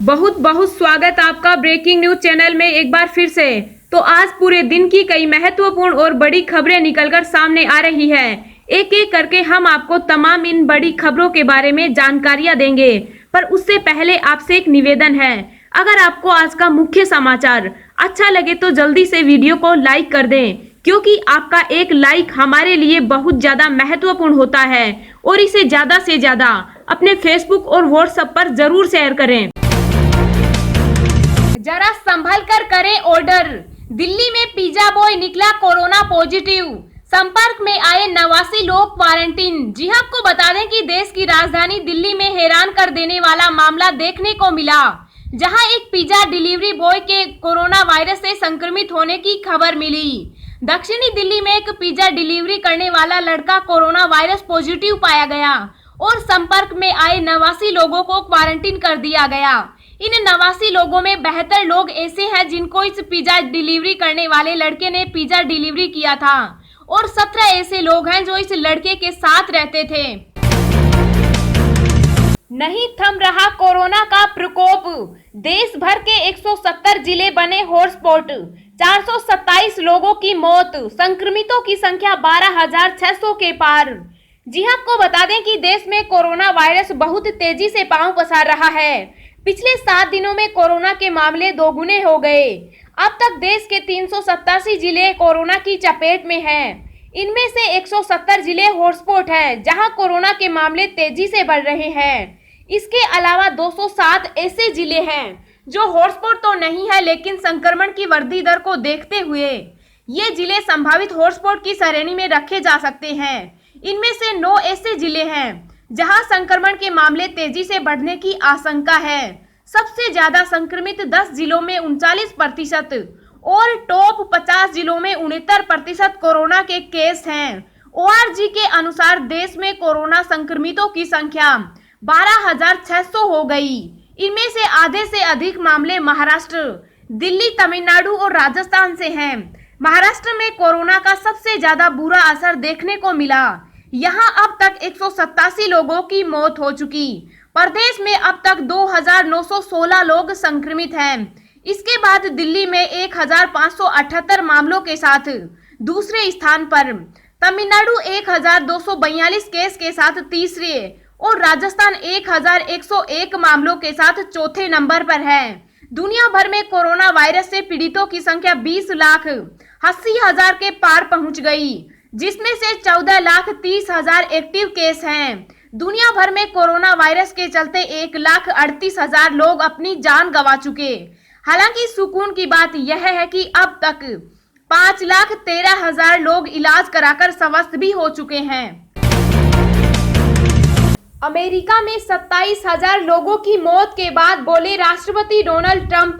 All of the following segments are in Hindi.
बहुत बहुत स्वागत आपका ब्रेकिंग न्यूज चैनल में एक बार फिर से। तो आज पूरे दिन की कई महत्वपूर्ण और बड़ी खबरें निकलकर सामने आ रही है। एक एक करके हम आपको तमाम इन बड़ी खबरों के बारे में जानकारियां देंगे, पर उससे पहले आपसे एक निवेदन है। अगर आपको आज का मुख्य समाचार अच्छा लगे तो जल्दी से वीडियो को लाइक कर दें, क्योंकि आपका एक लाइक हमारे लिए बहुत ज्यादा महत्वपूर्ण होता है। और इसे ज्यादा से ज्यादा अपने फेसबुक और व्हाट्सएप पर जरूर शेयर करें। जरा संभल कर करें ऑर्डर। दिल्ली में पिज्जा बॉय निकला कोरोना पॉजिटिव, संपर्क में आए 89 लोग क्वारंटीन। जी आपको बता दें कि देश की राजधानी दिल्ली में हैरान कर देने वाला मामला देखने को मिला, जहां एक पिज्जा डिलीवरी बॉय के कोरोना वायरस से संक्रमित होने की खबर मिली। दक्षिणी दिल्ली में एक पिज्जा डिलीवरी करने वाला लड़का कोरोना वायरस पॉजिटिव पाया गया और संपर्क में आए 89 लोगों को क्वारंटीन कर दिया गया। इन 89 लोगों में 72 लोग ऐसे हैं जिनको इस पिज्जा डिलीवरी करने वाले लड़के ने पिज्जा डिलीवरी किया था, और 17 ऐसे लोग हैं जो इस लड़के के साथ रहते थे। नहीं थम रहा कोरोना का प्रकोप, देश भर के 170 जिले बने हॉटस्पॉट, 427 लोगों की मौत, संक्रमितों की संख्या 12,600 के पार। जी आपको बता दें कि देश में कोरोना वायरस बहुत तेजी से पांव पसार रहा है। पिछले 7 दिनों में कोरोना के मामले दोगुने हो गए। अब तक देश के 387 जिले कोरोना की चपेट में हैं। इनमें से 170 जिले हॉटस्पॉट हैं, जहां कोरोना के मामले तेजी से बढ़ रहे हैं। इसके अलावा 207 ऐसे जिले हैं जो हॉटस्पॉट तो नहीं है, लेकिन संक्रमण की वृद्धि दर को देखते हुए ये जिले संभावित हॉटस्पॉट की श्रेणी में रखे जा सकते हैं। इनमें से 9 ऐसे जिले हैं जहां संक्रमण के मामले तेजी से बढ़ने की आशंका है। सबसे ज्यादा संक्रमित 10 जिलों में 39% और टॉप 50 जिलों में 69% कोरोना के केस हैं। ORG के अनुसार देश में कोरोना संक्रमितों की संख्या 12,600 हो गई। इनमें से आधे से अधिक मामले महाराष्ट्र, दिल्ली, तमिलनाडु और राजस्थान से हैं। महाराष्ट्र में कोरोना का सबसे ज्यादा बुरा असर देखने को मिला। यहां अब तक 187 लोगों की मौत हो चुकी। प्रदेश में अब तक 2,916 लोग संक्रमित हैं। इसके बाद दिल्ली में 1,578 मामलों के साथ दूसरे स्थान पर, तमिलनाडु 1,242 केस के साथ तीसरे और राजस्थान 1,101 मामलों के साथ चौथे नंबर पर है। दुनिया भर में कोरोना वायरस से पीड़ितों की संख्या 20,80,000 के पार पहुंच गई, जिसमें से 14,30,000 एक्टिव केस हैं। दुनिया भर में कोरोना वायरस के चलते 1,38,000 लोग अपनी जान गंवा चुके। हालांकि सुकून की बात यह है कि अब तक 5,13,000 लोग इलाज कराकर स्वस्थ भी हो चुके हैं। अमेरिका में 27,000 लोगों की मौत के बाद बोले राष्ट्रपति डोनाल्ड ट्रंप,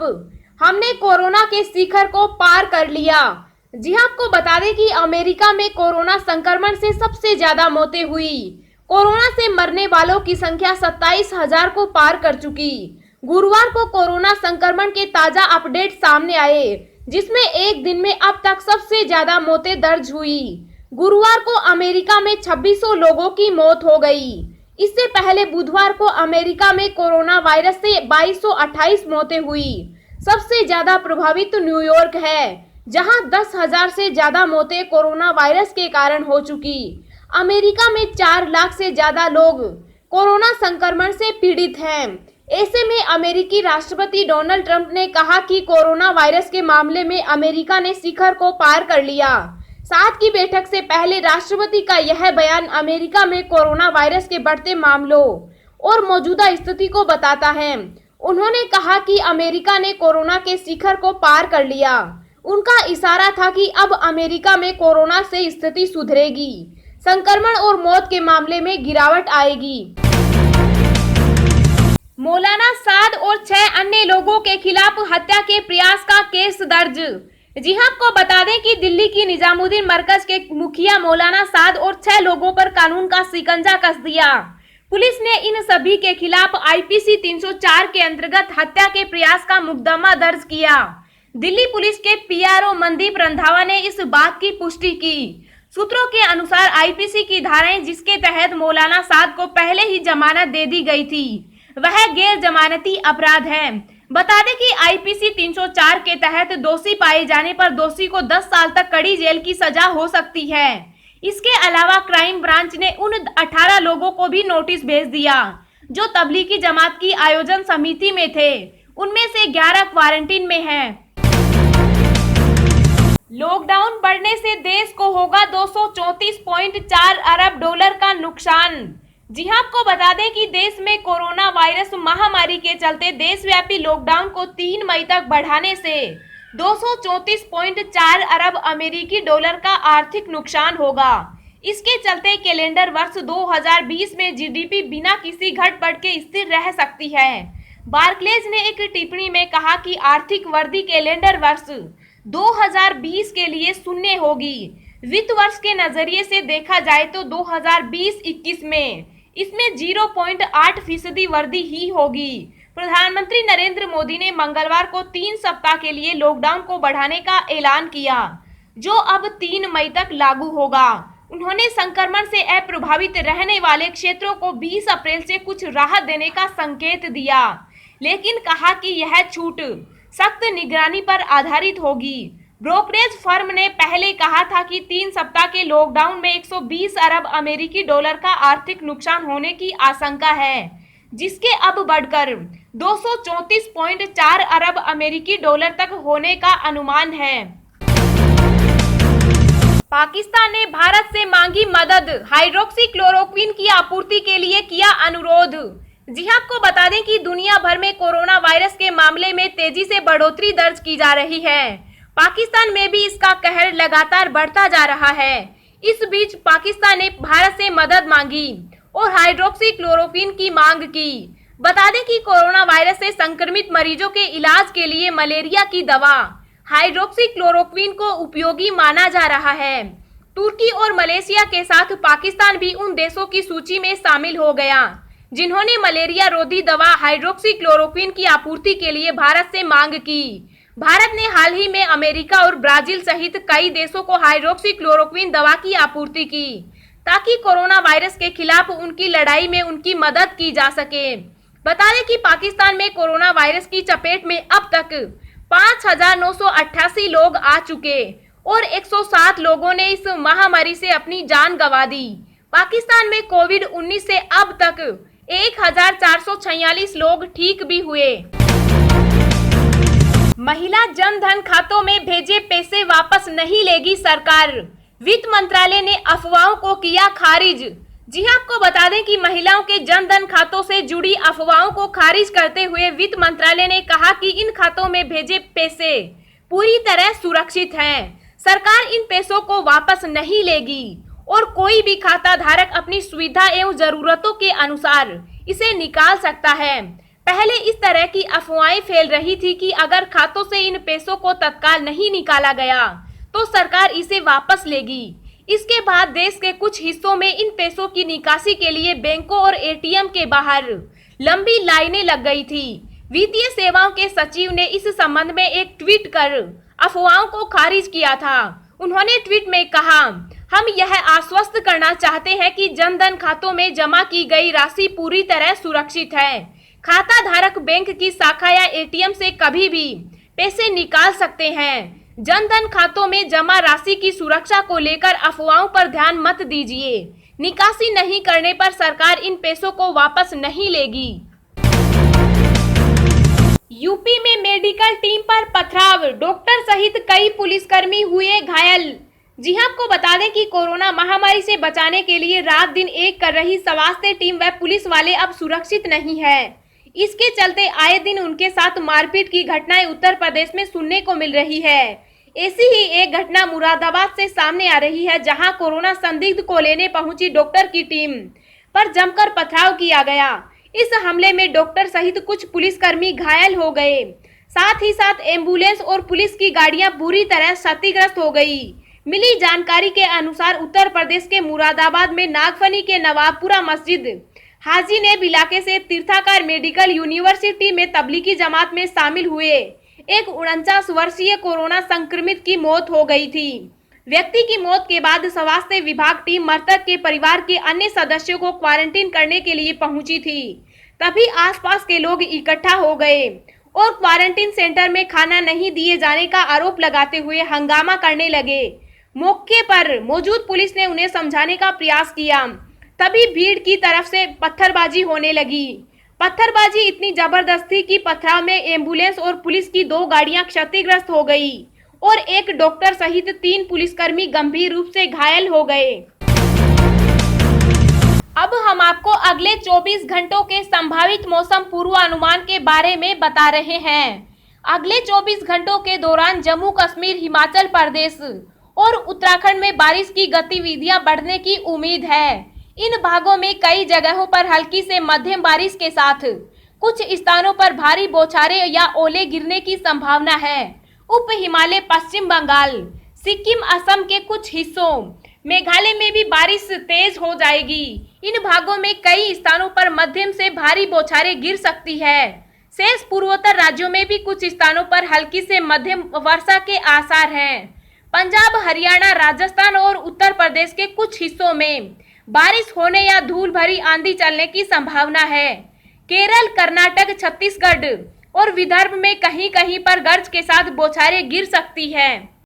हमने कोरोना के शिखर को पार कर लिया। जी आपको बता दें कि अमेरिका में कोरोना संक्रमण से सबसे ज्यादा मौतें हुई। कोरोना से मरने वालों की संख्या 27,000 को पार कर चुकी। गुरुवार को कोरोना संक्रमण के ताजा अपडेट सामने आए, जिसमें एक दिन में अब तक सबसे ज्यादा मौतें दर्ज हुई। गुरुवार को अमेरिका में 2600 लोगों की मौत हो गई। इससे पहले बुधवार को अमेरिका में कोरोना वायरस से 2228 मौतें हुई। सबसे ज्यादा प्रभावित न्यूयॉर्क है, जहां 10,000 से ज्यादा मौतें कोरोना वायरस के कारण हो चुकी। अमेरिका में 4 लाख से ज्यादा लोग कोरोना संक्रमण से पीड़ित हैं। ऐसे में अमेरिकी राष्ट्रपति डोनाल्ड ट्रंप ने कहा कि कोरोना वायरस के मामले में अमेरिका ने शिखर को पार कर लिया। साथ की बैठक से पहले राष्ट्रपति का यह बयान अमेरिका में कोरोना वायरस के बढ़ते मामलों और मौजूदा स्थिति को बताता है। उन्होंने कहा कि अमेरिका ने कोरोना के शिखर को पार कर लिया। उनका इशारा था कि अब अमेरिका में कोरोना से स्थिति सुधरेगी, संक्रमण और मौत के मामले में गिरावट आएगी। मौलाना साद और 6 अन्य लोगों के खिलाफ हत्या के प्रयास का केस दर्ज। जी हाँ, आपको बता दें कि दिल्ली की निजामुद्दीन मरकज के मुखिया मौलाना साद और 6 लोगों पर कानून का शिकंजा कस दिया। पुलिस ने इन सभी के खिलाफ IPC 304 के अंतर्गत हत्या के प्रयास का मुकदमा दर्ज किया। दिल्ली पुलिस के PRO मनदीप रंधावा ने इस बात की पुष्टि की। सूत्रों के अनुसार IPC की धाराएं जिसके तहत मौलाना साद को पहले ही जमानत दे दी गई थी, वह गैर जमानती अपराध है। बता दें कि आईपीसी 304 के तहत दोषी पाए जाने पर दोषी को 10 साल तक कड़ी जेल की सजा हो सकती है। इसके अलावा क्राइम ब्रांच ने उन 18 लोगों को भी नोटिस भेज दिया जो तबलीगी जमात की आयोजन समिति में थे। उनमें से 11 क्वारंटीन में हैं। लॉकडाउन बढ़ने से देश को होगा 234.4 अरब डॉलर का नुकसान। जी हां, आपको बता दें कि देश में कोरोना वायरस महामारी के चलते देशव्यापी लॉकडाउन को 3 मई तक बढ़ाने से 234.4 अरब अमेरिकी डॉलर का आर्थिक नुकसान होगा। इसके चलते कैलेंडर वर्ष 2020 में जीडीपी बिना किसी घटबढ़ के स्थिर रह सकती है। बार्कलेज ने एक टिप्पणी में कहा कि आर्थिक वृद्धि कैलेंडर वर्ष 2020 के लिए शून्य होगी। वित्त वर्ष के नजरिए से देखा जाए तो 2020-21 में इसमें 0.8% वृद्धि ही होगी। प्रधानमंत्री नरेंद्र मोदी ने मंगलवार को 3 सप्ताह के लिए लॉकडाउन को बढ़ाने का ऐलान किया, जो अब 3 मई तक लागू होगा। उन्होंने संक्रमण से अप्रभावित रहने वाले क्षेत्रों को 20 अप्रैल से कुछ राहत देने का संकेत दिया, लेकिन कहा कि यह छूट सख्त निगरानी पर आधारित होगी। ब्रोकरेज फर्म ने पहले कहा था कि 3 सप्ताह के लॉकडाउन में 120 अरब अमेरिकी डॉलर का आर्थिक नुकसान होने की आशंका है, जिसके अब बढ़कर 234.4 अरब अमेरिकी डॉलर तक होने का अनुमान है। पाकिस्तान ने भारत से मांगी मदद, हाइड्रोक्सीक्लोरोक्विन की आपूर्ति के लिए किया अनुरोध। जी हां, आपको बता दें कि दुनिया भर में कोरोना वायरस के मामले में तेजी से बढ़ोतरी दर्ज की जा रही है। पाकिस्तान में भी इसका कहर लगातार बढ़ता जा रहा है। इस बीच पाकिस्तान ने भारत से मदद मांगी और हाइड्रोक्सीक्लोरोक्विन की मांग की। बता दें कि कोरोना वायरस से संक्रमित मरीजों के इलाज के लिए मलेरिया की दवा हाइड्रोक्सीक्लोरोक्विन को उपयोगी माना जा रहा है। तुर्की और मलेशिया के साथ पाकिस्तान भी उन देशों की सूची में शामिल हो गया जिन्होंने मलेरिया रोधी दवा हाइड्रोक्सीक्लोरोक्विन की आपूर्ति के लिए भारत से मांग की। भारत ने हाल ही में अमेरिका और ब्राजील सहित कई देशों को हाइड्रोक्सीक्लोरोक्विन दवा की आपूर्ति की, ताकि कोरोना वायरस के खिलाफ उनकी लड़ाई में उनकी मदद की जा सके। बता दें कि पाकिस्तान में कोरोना वायरस की चपेट में अब तक 5,988 लोग आ चुके और 107 लोगों ने इस महामारी से अपनी जान गंवा दी। पाकिस्तान में कोविड-19 से अब तक 1,446 लोग ठीक भी हुए। महिला जन धन खातों में भेजे पैसे वापस नहीं लेगी सरकार, वित्त मंत्रालय ने अफवाहों को किया खारिज। जी हां, आपको बता दें कि महिलाओं के जन धन खातों से जुड़ी अफवाहों को खारिज करते हुए वित्त मंत्रालय ने कहा कि इन खातों में भेजे पैसे पूरी तरह सुरक्षित हैं। सरकार इन पैसों को वापस नहीं लेगी और कोई भी खाता धारक अपनी सुविधा एवं जरूरतों के अनुसार इसे निकाल सकता है। पहले इस तरह की अफवाहें फैल रही थी कि अगर खातों से इन पैसों को तत्काल नहीं निकाला गया तो सरकार इसे वापस लेगी। इसके बाद देश के कुछ हिस्सों में इन पैसों की निकासी के लिए बैंकों और एटीएम के बाहर लंबी लाइनें लग गई थी। वित्तीय सेवाओं के सचिव ने इस संबंध में एक ट्वीट कर अफवाहों को खारिज किया था। उन्होंने ट्वीट में कहा, हम यह आश्वस्त करना चाहते हैं कि जन धन खातों में जमा की गई राशि पूरी तरह सुरक्षित है। खाता धारक बैंक की शाखा या एटीएम से कभी भी पैसे निकाल सकते हैं। जन धन खातों में जमा राशि की सुरक्षा को लेकर अफवाहों पर ध्यान मत दीजिए। निकासी नहीं करने पर सरकार इन पैसों को वापस नहीं लेगी। यूपी में मेडिकल टीम पर पथराव, डॉक्टर सहित कई पुलिसकर्मी हुए घायल। जी हां, आपको बता दें कि कोरोना महामारी से बचाने के लिए रात दिन एक कर रही स्वास्थ्य टीम व पुलिस वाले अब सुरक्षित नहीं है। इसके चलते आए दिन उनके साथ मारपीट की घटनाएं उत्तर प्रदेश में सुनने को मिल रही है। ऐसी ही एक घटना मुरादाबाद से सामने आ रही है, जहां कोरोना संदिग्ध को लेने पहुंची डॉक्टर की टीम पर जमकर पथराव किया गया। इस हमले में डॉक्टर सहित कुछ पुलिसकर्मी घायल हो गए। साथ ही साथ एम्बुलेंस और पुलिस की गाड़ियां बुरी तरह क्षतिग्रस्त हो गई। मिली जानकारी के अनुसार उत्तर प्रदेश के मुरादाबाद में नागफनी के नवाबपुरा मस्जिद हाजी नेब इलाके से तीर्थाकार मेडिकल यूनिवर्सिटी में तबलीगी जमात में शामिल हुए एक 49 वर्षीय कोरोना संक्रमित की मौत हो गई थी। व्यक्ति की मौत के बाद स्वास्थ्य विभाग टीम मृतक के परिवार के अन्य सदस्यों को क्वारंटीन करने के लिए पहुंची थी। तभी आसपास के लोग इकट्ठा हो गए और क्वारंटीन सेंटर में खाना नहीं दिए जाने का आरोप लगाते हुए हंगामा करने लगे। मौके पर मौजूद पुलिस ने उन्हें समझाने का प्रयास किया, तभी भीड़ की तरफ से पत्थरबाजी होने लगी। पत्थरबाजी इतनी जबरदस्त थी कि पथराव में एम्बुलेंस और पुलिस की 2 गाड़ियां क्षतिग्रस्त हो गई और एक डॉक्टर सहित 3 पुलिसकर्मी गंभीर रूप से घायल हो गए। अब हम आपको अगले 24 घंटों के संभावित मौसम पूर्वानुमान के बारे में बता रहे हैं। अगले 24 घंटों के दौरान जम्मू कश्मीर, हिमाचल प्रदेश और उत्तराखंड में बारिश की गतिविधियां बढ़ने की उम्मीद है। इन भागों में कई जगहों पर हल्की से मध्यम बारिश के साथ कुछ स्थानों पर भारी बौछारें या ओले गिरने की संभावना है। उप हिमालय, पश्चिम बंगाल, सिक्किम, असम के कुछ हिस्सों, मेघालय में भी बारिश तेज हो जाएगी। इन भागों में कई स्थानों पर मध्यम से भारी बौछारें गिर सकती है। शेष पूर्वोत्तर राज्यों में भी कुछ स्थानों पर हल्की से मध्यम वर्षा के आसार हैं। पंजाब, हरियाणा, राजस्थान और उत्तर प्रदेश के कुछ हिस्सों में बारिश होने या धूल भरी आंधी चलने की संभावना है। केरल, कर्नाटक, छत्तीसगढ़ और विदर्भ में कहीं-कहीं पर गरज के साथ बौछारें गिर सकती हैं।